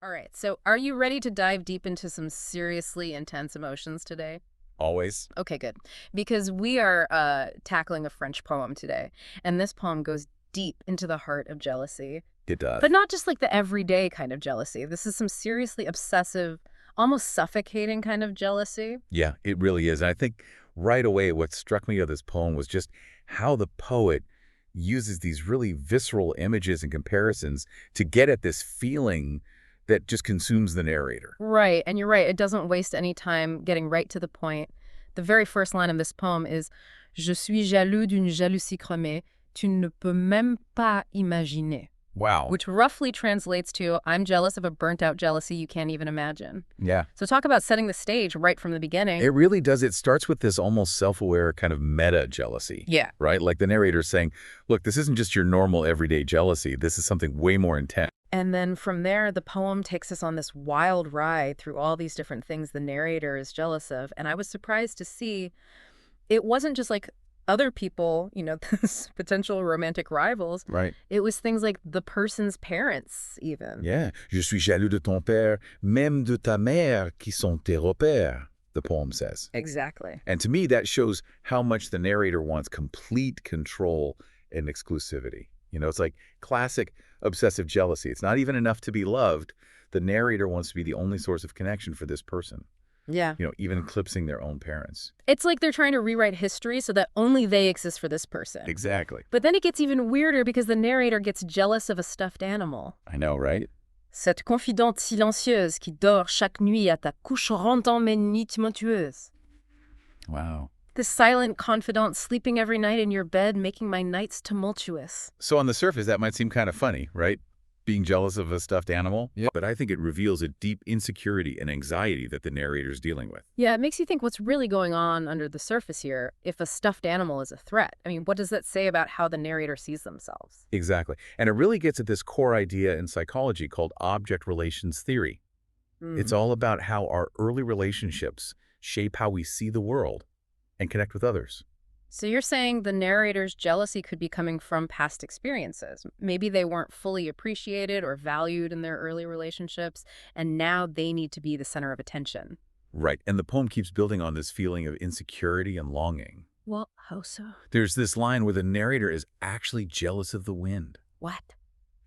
All right, so are you ready to dive deep into some seriously intense emotions today? Always. Okay, good. Because we are tackling a French poem today, and this poem goes deep into the heart of jealousy. It does. But not just like the everyday kind of jealousy. This is some seriously obsessive, almost suffocating kind of jealousy. Yeah, it really is. And I think right away what struck me of this poem was just how the poet uses these really visceral images and comparisons to get at this feeling that just consumes the narrator. Right, and you're right. It doesn't waste any time getting right to the point. The very first line of this poem is Je suis jaloux d'une jalousie chromée, tu ne peux même pas imaginer. Wow. Which roughly translates to I'm jealous of a burnt-out jealousy you can't even imagine. Yeah. So talk about setting the stage right from the beginning. It really does. It starts with this almost self-aware kind of meta jealousy. Yeah. Right? Like the narrator saying, look, this isn't just your normal everyday jealousy. This is something way more intense. And then from there, the poem takes us on this wild ride through all these different things the narrator is jealous of. And I was surprised to see it wasn't just like other people, this potential romantic rivals. Right. It was things like the person's parents, even. Yeah. Je suis jaloux de ton père, même de ta mère, qui sont tes repères, the poem says. Exactly. And to me, that shows how much the narrator wants complete control and exclusivity. It's like classic obsessive jealousy. It's not even enough to be loved. The narrator wants to be the only source of connection for this person. Yeah. Even eclipsing their own parents. It's like they're trying to rewrite history so that only they exist for this person. Exactly. But then it gets even weirder because the narrator gets jealous of a stuffed animal. I know, right? Cette confidente silencieuse qui dort chaque nuit à ta couche rendant mes nuits tumultueuses. Wow. This silent confidant sleeping every night in your bed, making my nights tumultuous. So on the surface, that might seem kind of funny, right? Being jealous of a stuffed animal. Yeah. But I think it reveals a deep insecurity and anxiety that the narrator's dealing with. Yeah, it makes you think what's really going on under the surface here if a stuffed animal is a threat. I mean, what does that say about how the narrator sees themselves? Exactly. And it really gets at this core idea in psychology called object relations theory. It's all about how our early relationships shape how we see the world and connect with others. So you're saying the narrator's jealousy could be coming from past experiences. Maybe they weren't fully appreciated or valued in their early relationships, and now they need to be the center of attention. Right. And the poem keeps building on this feeling of insecurity and longing. Well, how so? There's this line where the narrator is actually jealous of the wind. What?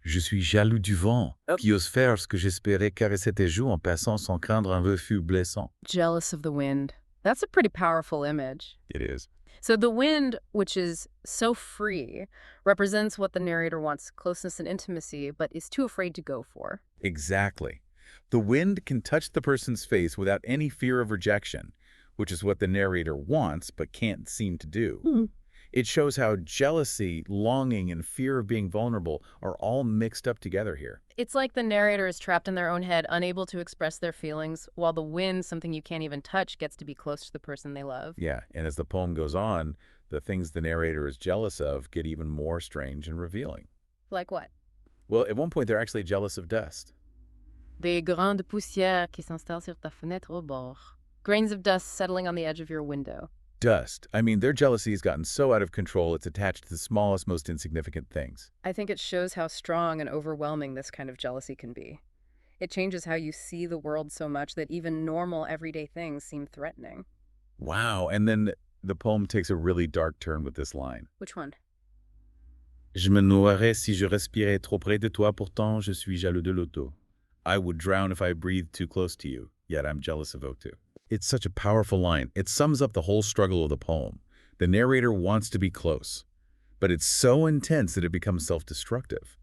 Je suis jaloux du vent, qui ose faire ce que j'espérais caresser tes joues en passant sans craindre un refus blessant. Jealous of the wind. That's a pretty powerful image. It is. So the wind, which is so free, represents what the narrator wants, closeness and intimacy, but is too afraid to go for. Exactly. The wind can touch the person's face without any fear of rejection, which is what the narrator wants but can't seem to do. It shows how jealousy, longing, and fear of being vulnerable are all mixed up together here. It's like the narrator is trapped in their own head, unable to express their feelings, while the wind, something you can't even touch, gets to be close to the person they love. Yeah, and as the poem goes on, the things the narrator is jealous of get even more strange and revealing. Like what? Well, at one point, they're actually jealous of dust. Des grains de poussière qui s'installent sur ta fenêtre au bord. Grains of dust settling on the edge of your window. Dust. I mean, their jealousy has gotten so out of control, it's attached to the smallest, most insignificant things. I think it shows how strong and overwhelming this kind of jealousy can be. It changes how you see the world so much that even normal, everyday things seem threatening. Wow. And then the poem takes a really dark turn with this line. Which one? Je me noierais si je respirais trop près de toi, pourtant je suis jaloux de l'auto. I would drown if I breathed too close to you, yet I'm jealous of O2. It's such a powerful line. It sums up the whole struggle of the poem. The narrator wants to be close, but it's so intense that it becomes self-destructive.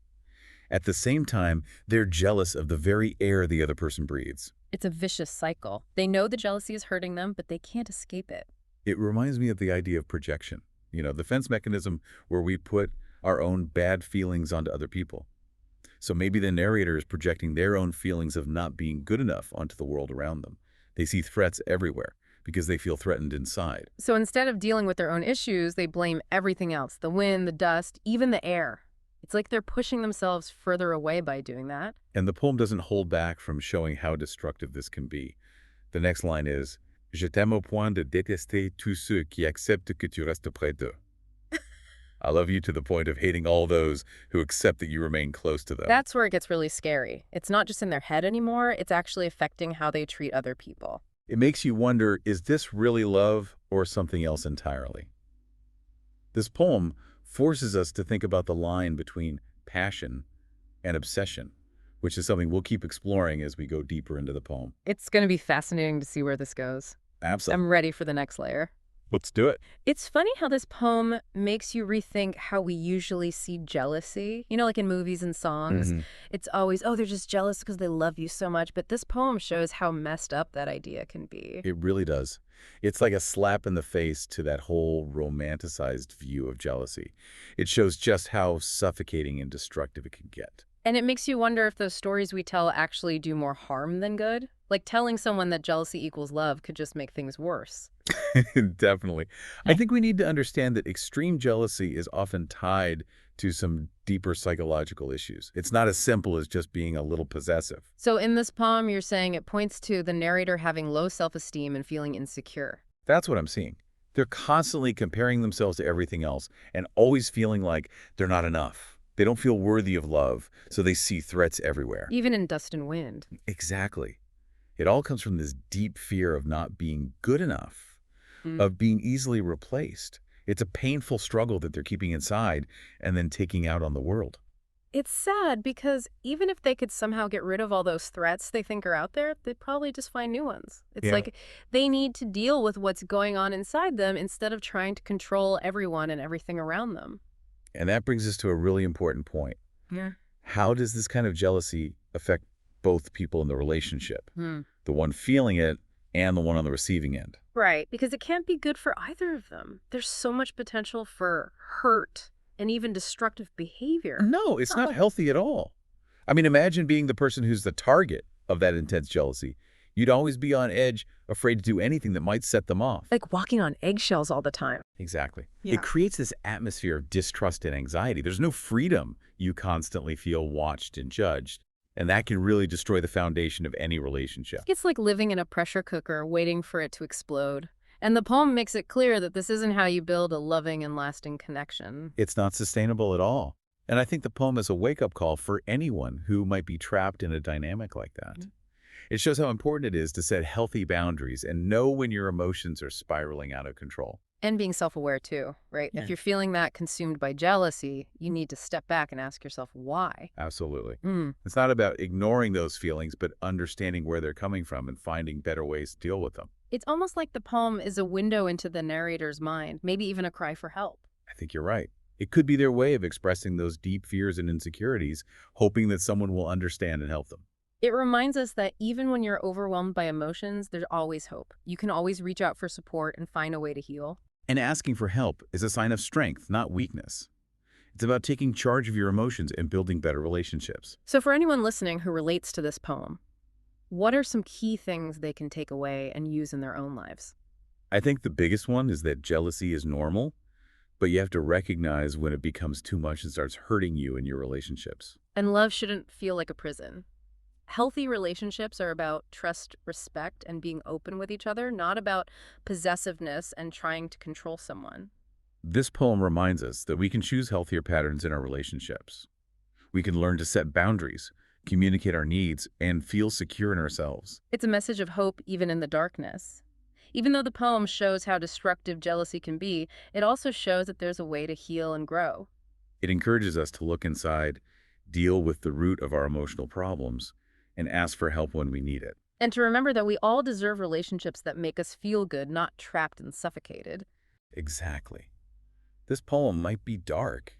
At the same time, they're jealous of the very air the other person breathes. It's a vicious cycle. They know the jealousy is hurting them, but they can't escape it. It reminds me of the idea of projection, the defense mechanism where we put our own bad feelings onto other people. So maybe the narrator is projecting their own feelings of not being good enough onto the world around them. They see threats everywhere because they feel threatened inside. So instead of dealing with their own issues, they blame everything else, the wind, the dust, even the air. It's like they're pushing themselves further away by doing that. And the poem doesn't hold back from showing how destructive this can be. The next line is, Je t'aime au point de détester tous ceux qui acceptent que tu restes près d'eux. I love you to the point of hating all those who accept that you remain close to them. That's where it gets really scary. It's not just in their head anymore, it's actually affecting how they treat other people. It makes you wonder, is this really love or something else entirely? This poem forces us to think about the line between passion and obsession, which is something we'll keep exploring as we go deeper into the poem. It's going to be fascinating to see where this goes. Absolutely. I'm ready for the next layer. Let's do it. It's funny how this poem makes you rethink how we usually see jealousy. You know, like in movies and songs, it's always, oh, they're just jealous because they love you so much. But this poem shows how messed up that idea can be. It really does. It's like a slap in the face to that whole romanticized view of jealousy. It shows just how suffocating and destructive it can get. And it makes you wonder if those stories we tell actually do more harm than good. Like telling someone that jealousy equals love could just make things worse. Definitely. I think we need to understand that extreme jealousy is often tied to some deeper psychological issues. It's not as simple as just being a little possessive. So in this poem, you're saying it points to the narrator having low self-esteem and feeling insecure. That's what I'm seeing. They're constantly comparing themselves to everything else and always feeling like they're not enough. They don't feel worthy of love, so they see threats everywhere. Even in Dust and Wind. Exactly. It all comes from this deep fear of not being good enough, of being easily replaced. It's a painful struggle that they're keeping inside and then taking out on the world. It's sad because even if they could somehow get rid of all those threats they think are out there, they'd probably just find new ones. It's like they need to deal with what's going on inside them instead of trying to control everyone and everything around them. And that brings us to a really important point. Yeah. How does this kind of jealousy affect both people in the relationship? The one feeling it and the one on the receiving end. Right, because it can't be good for either of them. There's so much potential for hurt and even destructive behavior. No, it's not healthy at all. I mean, imagine being the person who's the target of that intense jealousy. You'd always be on edge, afraid to do anything that might set them off. Like walking on eggshells all the time. Exactly. Yeah. It creates this atmosphere of distrust and anxiety. There's no freedom. You constantly feel watched and judged. And that can really destroy the foundation of any relationship. It's like living in a pressure cooker, waiting for it to explode. And the poem makes it clear that this isn't how you build a loving and lasting connection. It's not sustainable at all. And I think the poem is a wake-up call for anyone who might be trapped in a dynamic like that. It shows how important it is to set healthy boundaries and know when your emotions are spiraling out of control. And being self-aware too, right? Yeah. If you're feeling that consumed by jealousy, you need to step back and ask yourself why. Absolutely. It's not about ignoring those feelings, but understanding where they're coming from and finding better ways to deal with them. It's almost like the poem is a window into the narrator's mind, maybe even a cry for help. I think you're right. It could be their way of expressing those deep fears and insecurities, hoping that someone will understand and help them. It reminds us that even when you're overwhelmed by emotions, there's always hope. You can always reach out for support and find a way to heal. And asking for help is a sign of strength, not weakness. It's about taking charge of your emotions and building better relationships. So for anyone listening who relates to this poem, what are some key things they can take away and use in their own lives? I think the biggest one is that jealousy is normal, but you have to recognize when it becomes too much and starts hurting you in your relationships. And love shouldn't feel like a prison. Healthy relationships are about trust, respect, and being open with each other, not about possessiveness and trying to control someone. This poem reminds us that we can choose healthier patterns in our relationships. We can learn to set boundaries, communicate our needs, and feel secure in ourselves. It's a message of hope even in the darkness. Even though the poem shows how destructive jealousy can be, it also shows that there's a way to heal and grow. It encourages us to look inside, deal with the root of our emotional problems, and ask for help when we need it. And to remember that we all deserve relationships that make us feel good, not trapped and suffocated. Exactly. This poem might be dark,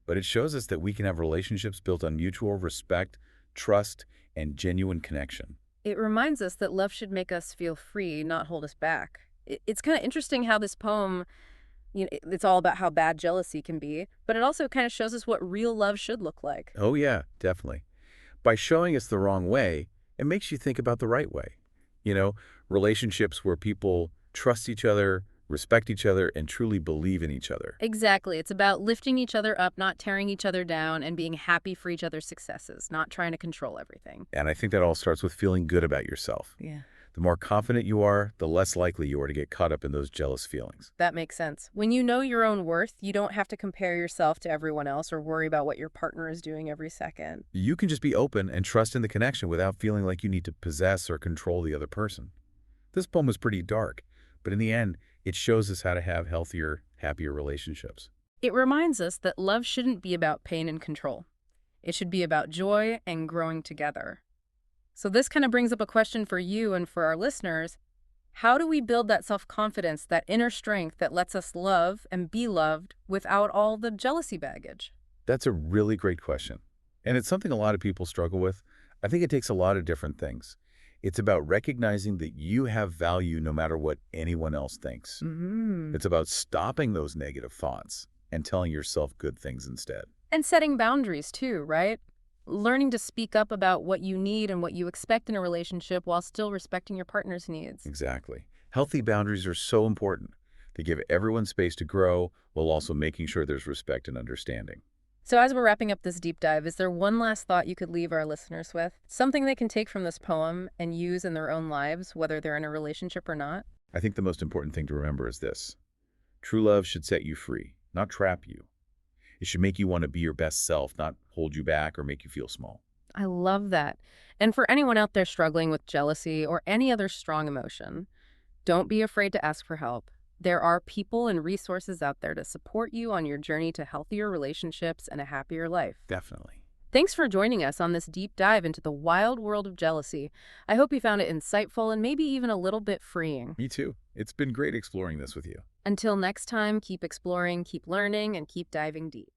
but it shows us that we can have relationships built on mutual respect, trust, and genuine connection. It reminds us that love should make us feel free, not hold us back. It's kind of interesting how this poem, it's all about how bad jealousy can be, but it also kind of shows us what real love should look like. Oh yeah, definitely. By showing us the wrong way, it makes you think about the right way. Relationships where people trust each other, respect each other, and truly believe in each other. Exactly. It's about lifting each other up, not tearing each other down, and being happy for each other's successes, not trying to control everything. And I think that all starts with feeling good about yourself. Yeah. The more confident you are, the less likely you are to get caught up in those jealous feelings. That makes sense. When you know your own worth, you don't have to compare yourself to everyone else or worry about what your partner is doing every second. You can just be open and trust in the connection without feeling like you need to possess or control the other person. This poem is pretty dark, but in the end, it shows us how to have healthier, happier relationships. It reminds us that love shouldn't be about pain and control. It should be about joy and growing together. So this kind of brings up a question for you and for our listeners. How do we build that self-confidence, that inner strength that lets us love and be loved without all the jealousy baggage? That's a really great question. And it's something a lot of people struggle with. I think it takes a lot of different things. It's about recognizing that you have value no matter what anyone else thinks. It's about stopping those negative thoughts and telling yourself good things instead. And setting boundaries too, right? Learning to speak up about what you need and what you expect in a relationship while still respecting your partner's needs. Exactly. Healthy boundaries are so important. They give everyone space to grow while also making sure there's respect and understanding. So as we're wrapping up this deep dive, is there one last thought you could leave our listeners with? Something they can take from this poem and use in their own lives, whether they're in a relationship or not? I think the most important thing to remember is this. True love should set you free, not trap you. It should make you want to be your best self, not hold you back or make you feel small. I love that. And for anyone out there struggling with jealousy or any other strong emotion, don't be afraid to ask for help. There are people and resources out there to support you on your journey to healthier relationships and a happier life. Definitely. Thanks for joining us on this deep dive into the wild world of jealousy. I hope you found it insightful and maybe even a little bit freeing. Me too. It's been great exploring this with you. Until next time, keep exploring, keep learning, and keep diving deep.